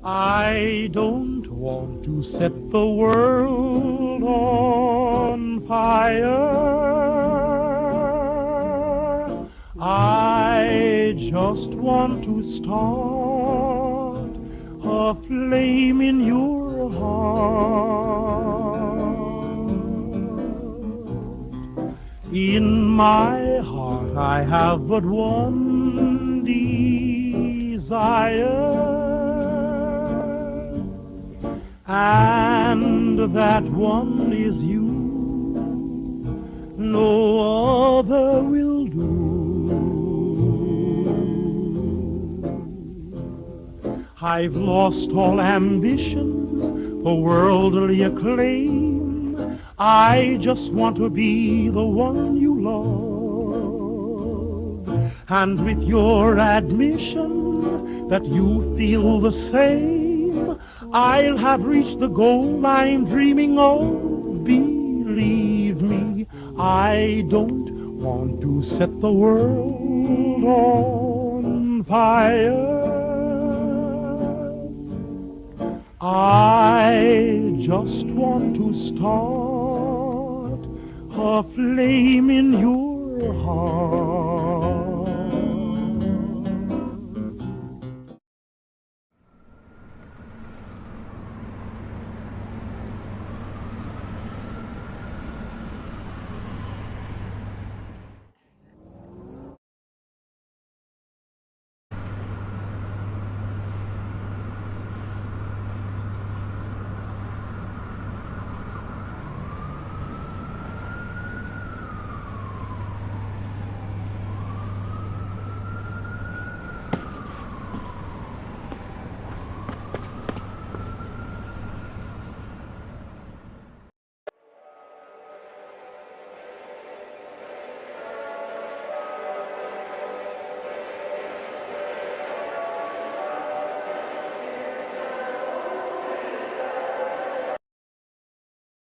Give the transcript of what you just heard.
I don't want to set the world on fire. I just want to start a flame in your heart. In my heart I have but one desire, and that one is you. No other will do. I've lost all ambition for worldly acclaim. I just want to be the one you love. And with your admission that you feel the same, I'll have reached the goal I'm dreaming of. Believe me, I don't want to set the world on fire. I just want to start a flame in your heart.